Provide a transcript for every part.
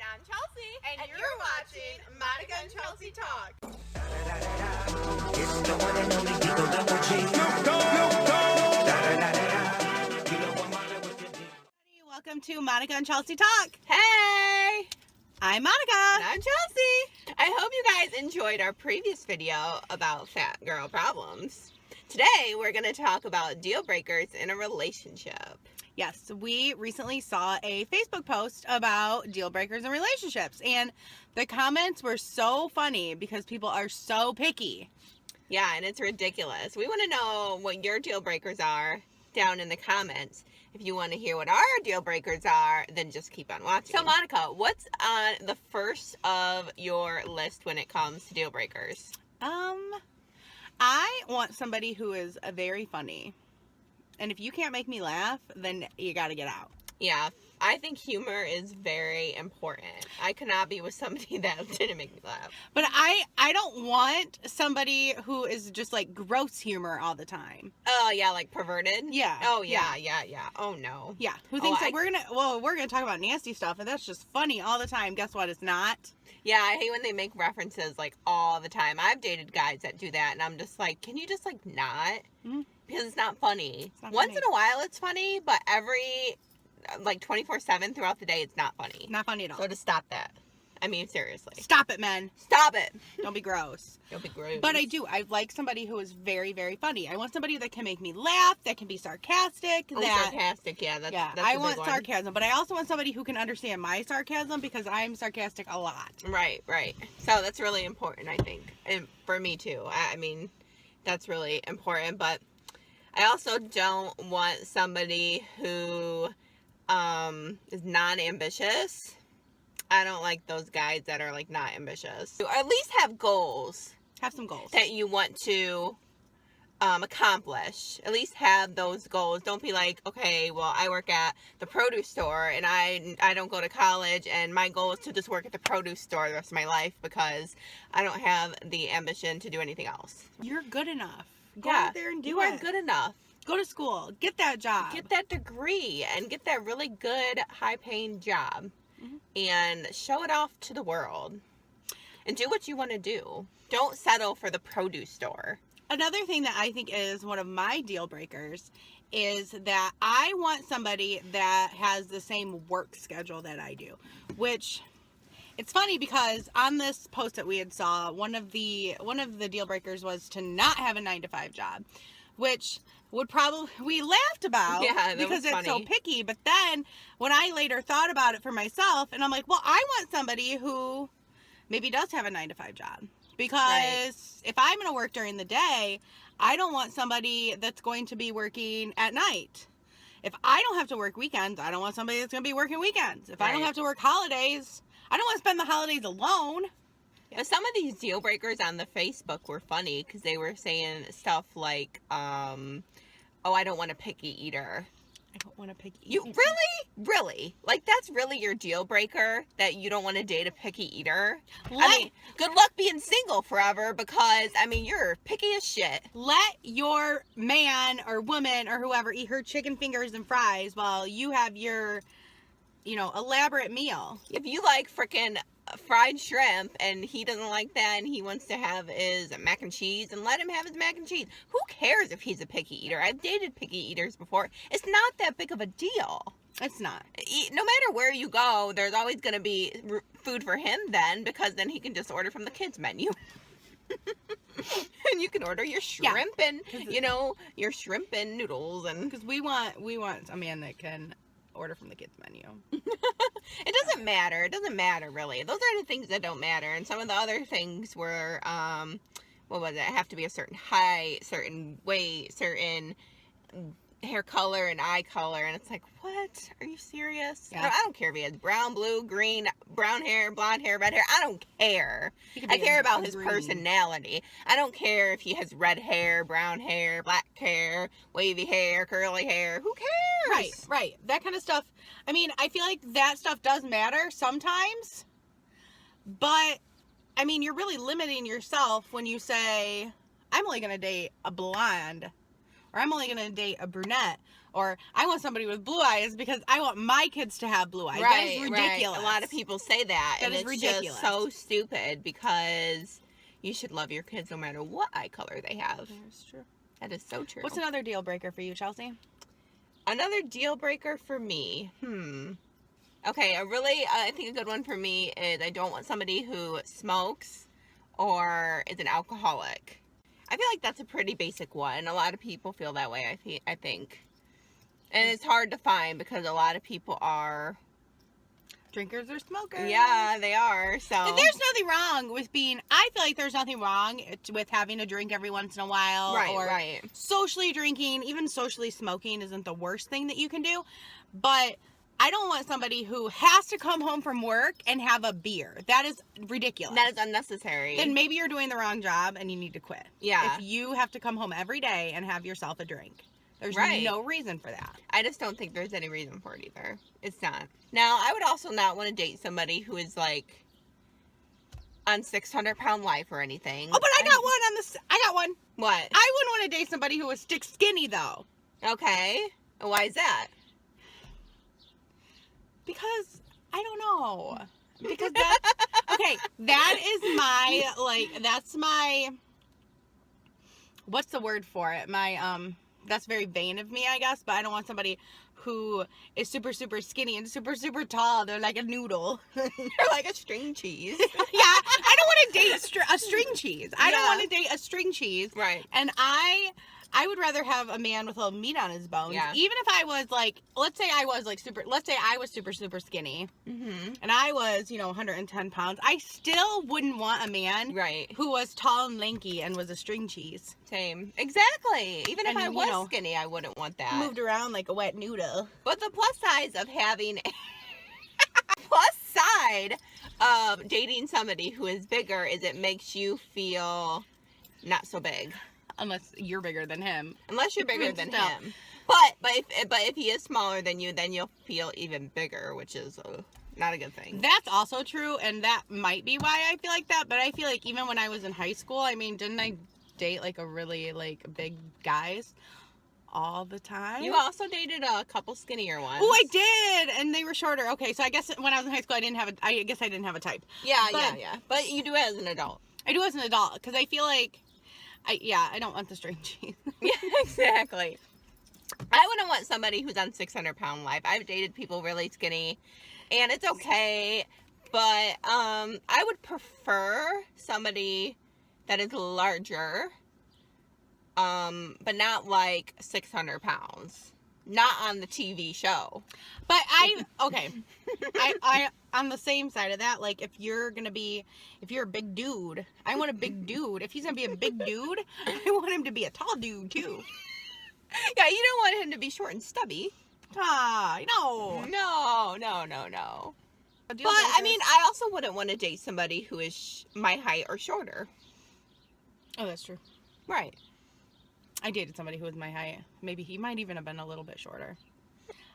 I'm Chelsea, and you're watching Monica and Chelsea Talk. It's the one and only Eagle Double G. Welcome to Monica and Chelsea Talk. Hey! I'm Monica. And I'm Chelsea. I hope you guys enjoyed our previous video about fat girl problems. Today, we're going to talk about deal breakers in a relationship. Yes, we recently saw a Facebook post about deal breakers in relationships, and the comments were so funny because people are so picky. Yeah, and it's ridiculous. We want to know what your deal breakers are down in the comments. If you want to hear what our deal breakers are, then just keep on watching. So, Monica, what's on the first of your list when it comes to deal breakers? I want somebody who is very funny. And if you can't make me laugh, then you got to get out. Yeah, I think humor is very important. I could not be with somebody that didn't make me laugh. But I don't want somebody who is just like gross humor all the time. Oh, yeah, like perverted? Yeah. Oh, yeah. Oh, no. Yeah. Who thinks that we're going to talk about nasty stuff and that's just funny all the time. Guess what? It's not. Yeah, I hate when they make references like all the time. I've dated guys that do that and I'm just like, can you just like not? Mm-hmm. Because it's not funny. Once in a while it's funny, but every like 24/7 throughout the day it's not funny. Not funny at all. So to stop that. I mean, seriously. Stop it, men. Stop it. Don't be gross. Don't be gross. But I like somebody who is very, very funny. I want somebody that can make me laugh, that can be sarcastic. Sarcastic, yeah. That's I want sarcasm, but I also want somebody who can understand my sarcasm because I'm sarcastic a lot. Right. So that's really important, I think. And for me too. I mean, that's really important. But I also don't want somebody who is non-ambitious. I don't like those guys that are like not ambitious. Or at least have goals. Have some goals that you want to accomplish. At least have those goals. Don't be like, okay, well, I work at the produce store and I don't go to college and my goal is to just work at the produce store the rest of my life because I don't have the ambition to do anything else. You're good enough. Go out there and do it. You are good enough. Go to school. Get that job. Get that degree and get that really good, high-paying job. Mm-hmm. And show it off to the world. And do what you want to do. Don't settle for the produce store. Another thing that I think is one of my deal breakers is that I want somebody that has the same work schedule that I do. Which, it's funny because on this post that we had saw, one of the deal breakers was to not have a 9-to-5 job. Which we laughed about because it's so picky. But then when I later thought about it for myself, and I'm like, well, I want somebody who maybe does have a 9-to-5 job. Because if I'm going to work during the day, I don't want somebody that's going to be working at night. If I don't have to work weekends, I don't want somebody that's going to be working weekends. If I don't have to work holidays, I don't want to spend the holidays alone. Yeah. Some of these deal breakers on the Facebook were funny because they were saying stuff like, oh, I don't want a picky eater. I don't want a picky eater. You really? Like, that's really your deal breaker, that you don't want to date a picky eater? I mean, good luck being single forever because, I mean, you're picky as shit. Let your man or woman or whoever eat her chicken fingers and fries while you have your, elaborate meal. If you like freaking fried shrimp and he doesn't like that and he wants to have his mac and cheese, and let him have his mac and cheese. Who cares if he's a picky eater? I've dated picky eaters before. It's not that big of a deal. It's not. No matter where you go, there's always going to be food for him then, because then he can just order from the kids menu. And you can order your shrimp and your shrimp and noodles, and because we want a man that can order from the kids menu. It doesn't matter. It doesn't matter, really. Those are the things that don't matter. And some of the other things were, what was it? Have to be a certain height, certain weight, certain hair color and eye color. And it's like, what? Are you serious? Yeah. I don't care if he has brown, blue, green, brown hair, blonde hair, red hair. I don't care. I care about his personality. I don't care if he has red hair, brown hair, black hair, wavy hair, curly hair. Who cares? Right. That kind of stuff. I mean, I feel like that stuff does matter sometimes. But, I mean, you're really limiting yourself when you say, I'm only going to date a blonde. Or I'm only going to date a brunette. Or I want somebody with blue eyes because I want my kids to have blue eyes. That is ridiculous. Right. A lot of people say that. That and is it's ridiculous. Just so stupid because you should love your kids no matter what eye color they have. That's true. That is so true. What's another deal breaker for you, Chelsea? Another deal breaker for me? Okay, I think a good one for me is I don't want somebody who smokes or is an alcoholic. I feel like that's a pretty basic one. A lot of people feel that way, I think. And it's hard to find because a lot of people are... Drinkers or smokers. Yeah, they are, so... And there's nothing wrong with I feel like there's nothing wrong with having a drink every once in a while. Right. Socially drinking, even socially smoking isn't the worst thing that you can do. But I don't want somebody who has to come home from work and have a beer. That is ridiculous. That is unnecessary. Then maybe you're doing the wrong job and you need to quit. Yeah. If you have to come home every day and have yourself a drink. There's no reason for that. I just don't think there's any reason for it either. It's not. Now, I would also not want to date somebody who is like on 600-pound life or anything. Oh, but I got one. What? I wouldn't want to date somebody who was stick skinny though. Okay. Why is that? Because I don't know. Because that's okay. That is that's my. What's the word for it? That's very vain of me, I guess. But I don't want somebody who is super, super skinny and super, super tall. They're like a noodle. They're like a string cheese. Yeah, I don't want to date a string cheese. I don't want to date a string cheese. Right. And I would rather have a man with a little meat on his bones. Yeah. Even if I was let's say I was super, super skinny. Mm-hmm. And I was, 110 pounds. I still wouldn't want a man who was tall and lanky and was a string cheese. Same. Exactly. Even if I was skinny, I wouldn't want that. Moved around like a wet noodle. But the plus size of having plus side of dating somebody who is bigger is it makes you feel not so big. Unless you're bigger than him. Unless you're bigger than Still. him. But if he is smaller than you, then you'll feel even bigger, which is not a good thing. That's also true, and that might be why I feel like that. But I feel like even when I was in high school, didn't I date a really big guys all the time? You also dated a couple skinnier ones. Oh, I did, and they were shorter. Okay, so I guess when I was in high school, I didn't have a type. Yeah, but, yeah. But you do as an adult. I do as an adult because I feel like I don't want the string cheese. Yeah, exactly. I wouldn't want somebody who's on 600-pound life. I've dated people really skinny, and it's okay. But I would prefer somebody that is larger, but not like 600 pounds. Not on the TV show. But I on the same side of that, if you're a big dude, I want a big dude. If he's gonna be a big dude, I want him to be a tall dude too. Yeah, you don't want him to be short and stubby. No. No. But I also wouldn't want to date somebody who is my height or shorter. Oh, that's true. Right. I dated somebody who was my height. Maybe he might even have been a little bit shorter.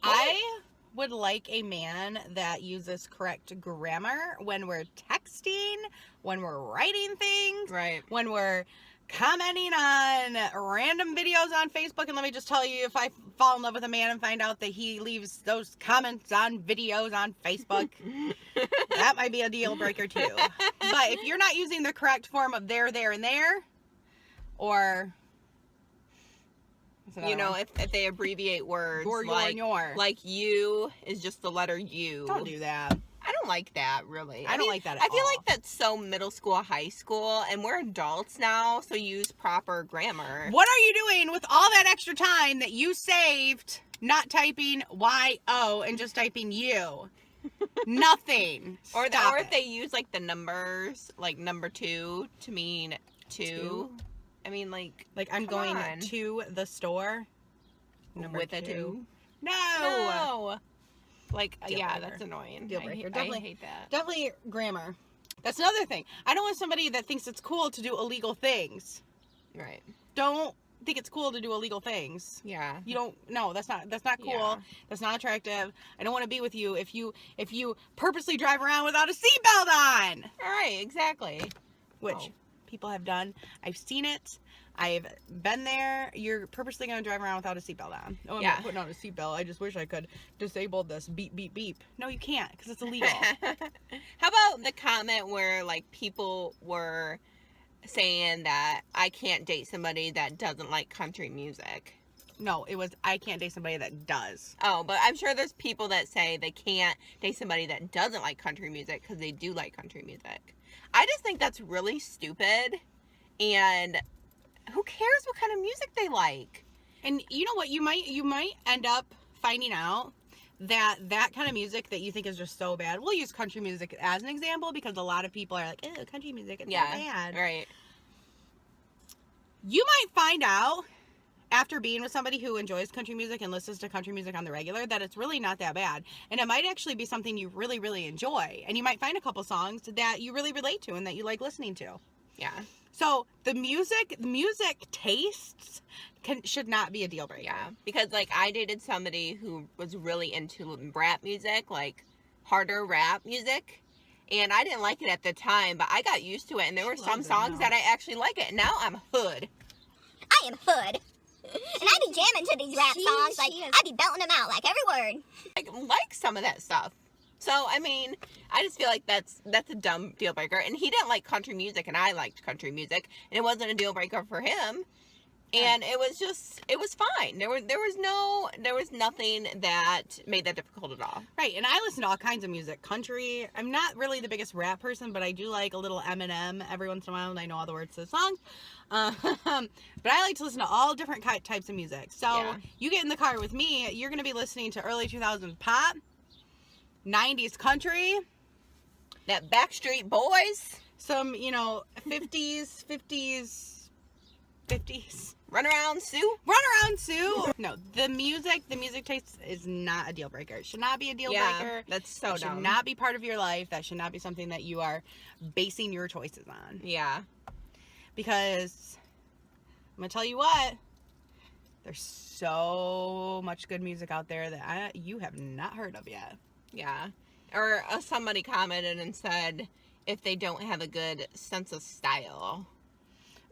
I would like a man that uses correct grammar when we're texting, when we're writing things, Right. when we're commenting on random videos on Facebook. And let me just tell you, if I fall in love with a man and find out that he leaves those comments on videos on Facebook, that might be a deal breaker too. But if you're not using the correct form of there, and there, or... if they abbreviate words, your. like you is just the letter U. Don't do that. I don't like that, really. I don't like that at I feel all. like that's so middle school, high school, and we're adults now, so use proper grammar. What are you doing with all that extra time that you saved not typing Y-O and just typing U? Nothing. Or Stop if it. they use, the numbers, number 2 to mean 2. Two? I'm come going on. to the store. With a 2. No. Yeah, breaker. that's annoying. Deal breaker. Definitely. I hate that. Definitely grammar. That's another thing. I don't want somebody that thinks it's cool to do illegal things. Right. Don't think it's cool to do illegal things. Yeah. You don't. No, that's not cool. Yeah. That's not attractive. I don't want to be with you if you purposely drive around without a seatbelt on. All right, exactly. Which Oh. people have done. I've seen it. I've been there. You're purposely going to drive around without a seatbelt on. Oh, I'm not putting on a seatbelt. I just wish I could disable this beep, beep, beep. No, you can't, because it's illegal. How about the comment where, like, people were saying that I can't date somebody that doesn't like country music? No, it was, I can't date somebody that does. Oh, but I'm sure there's people that say they can't date somebody that doesn't like country music because they do like country music. I just think that's really stupid, and who cares what kind of music they like? And you know what? You might end up finding out that kind of music that you think is just so bad. We'll use country music as an example because a lot of people are like, "Oh, country music, it's so bad." Right. You might find out after being with somebody who enjoys country music and listens to country music on the regular that it's really not that bad, and it might actually be something you really, really enjoy. And you might find a couple songs that you really relate to and that you like listening to. Yeah. So the music tastes should not be a deal breaker. Yeah, because, like, I dated somebody who was really into rap music, like harder rap music, and I didn't like it at the time, but I got used to it, and there were some songs that I actually like it. And now I'm hood. I am hood. And I be jamming to these rap songs, like, I be belting them out, like, every word. I like some of that stuff. So, I mean, I just feel like that's a dumb deal breaker. And he didn't like country music, and I liked country music, and it wasn't a deal breaker for him. And it was fine. There was nothing that made that difficult at all. Right, and I listen to all kinds of music. Country, I'm not really the biggest rap person, but I do like a little Eminem every once in a while, and I know all the words to the songs. But I like to listen to all different types of music. So you get in the car with me, you're going to be listening to early 2000s pop, 90s country, that Backstreet Boys, some, 50s. Run Around Sue. No, the music taste is not a deal breaker. It should not be a deal breaker. That's so It dumb. should not be part of your life. That should not be something that you are basing your choices on. Yeah. Because I'm gonna tell you what, there's so much good music out there that you have not heard of yet. Yeah. Or somebody commented and said if they don't have a good sense of style.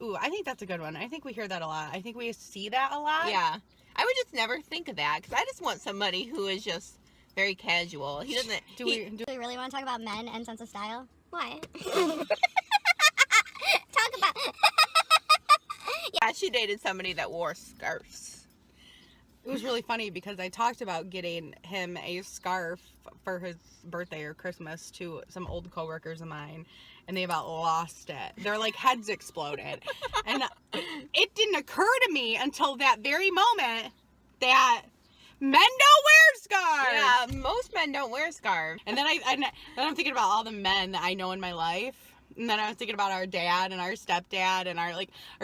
Ooh, I think that's a good one. I think we hear that a lot. I think we see that a lot. Yeah. I would just never think of that because I just want somebody who is just very casual. He doesn't. Do we really want to talk about men and sense of style? Why? Talk about. Yeah, she dated somebody that wore scarves. It was really funny because I talked about getting him a scarf for his birthday or Christmas to some old coworkers of mine, and they about lost it. Their like heads exploded. And it didn't occur to me until that very moment that men don't wear scarves. Yeah, most men don't wear scarves. And then I'm thinking about all the men that I know in my life. And then I was thinking about our dad and our stepdad and our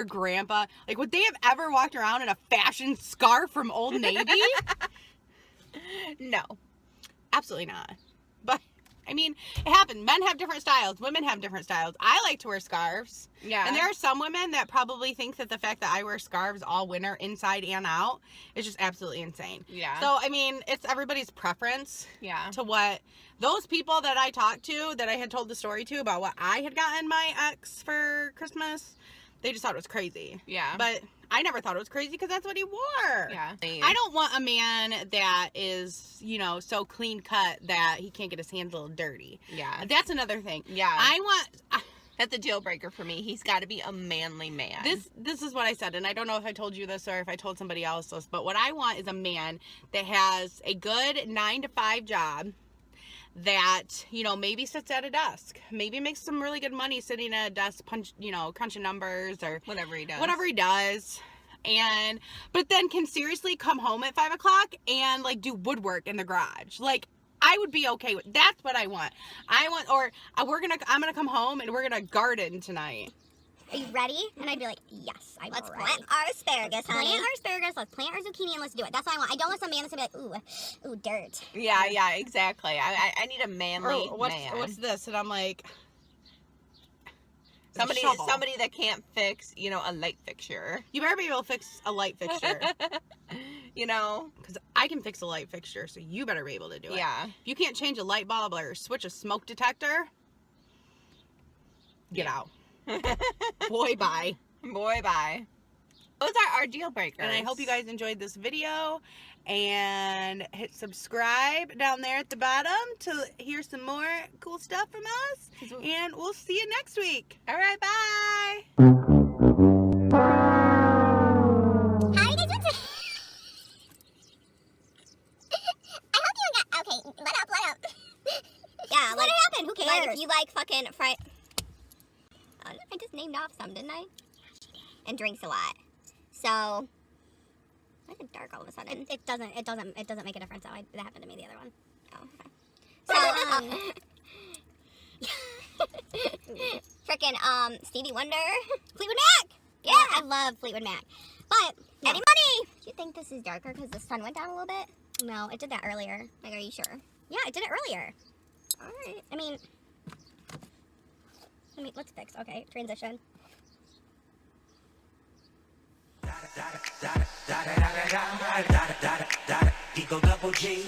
grandpa. Like, would they have ever walked around in a fashion scarf from Old Navy? No. Absolutely not. But, I mean, it happened. Men have different styles. Women have different styles. I like to wear scarves. Yeah. And there are some women that probably think that the fact that I wear scarves all winter, inside and out, is just absolutely insane. Yeah. So, I mean, it's everybody's preference. Yeah. To what those people that I talked to, that I had told the story to about what I had gotten my ex for Christmas, they just thought it was crazy. Yeah. But I never thought it was crazy because that's what he wore. Yeah. I don't want a man that is, so clean cut that he can't get his hands a little dirty. Yeah. That's another thing. Yeah. I want... That's a deal breaker for me. He's got to be a manly man. This is what I said, and I don't know if I told you this or if I told somebody else this, but what I want is a man that has a good 9-to-5 job, that, maybe sits at a desk, maybe makes some really good money sitting at a desk, crunching numbers or whatever he does. But then can seriously come home at 5 o'clock and like do woodwork in the garage. Like, I would be okay with, that's what I want. I'm gonna come home and we're gonna garden tonight. Are you ready? And I'd be like, yes, I'm Let's ready. plant our asparagus, honey. Plant our asparagus, let's plant our zucchini, and let's do it. That's what I want. I don't want some man that's gonna be like, ooh, dirt. Yeah, exactly. I need a manly man. What's this? And I'm like, somebody shovel. that can't fix, a light fixture. You better be able to fix a light fixture. Because I can fix a light fixture, so you better be able to do it. Yeah. If you can't change a light bulb or switch a smoke detector, get out. Boy, bye. Boy, bye. Those are our deal breakers. And I hope you guys enjoyed this video. And hit subscribe down there at the bottom to hear some more cool stuff from us. And we'll see you next week. All right, bye. How you guys doing today? I hope you got. Okay, let up. Yeah, What like, happened? Who cares? like if you like fucking fried. I just named off some, didn't I? And drinks a lot. So. Why is it dark all of a sudden? It doesn't make a difference. That happened to me the other one. Oh, okay. So, frickin' Stevie Wonder, Fleetwood Mac. yeah, I love Fleetwood Mac. But no. Eddie Money. Do you think this is darker because the sun went down a little bit? No, it did that earlier. Like, are you sure? Yeah, it did it earlier. All right. I mean, let's fix. Okay, transition. Eagle double G.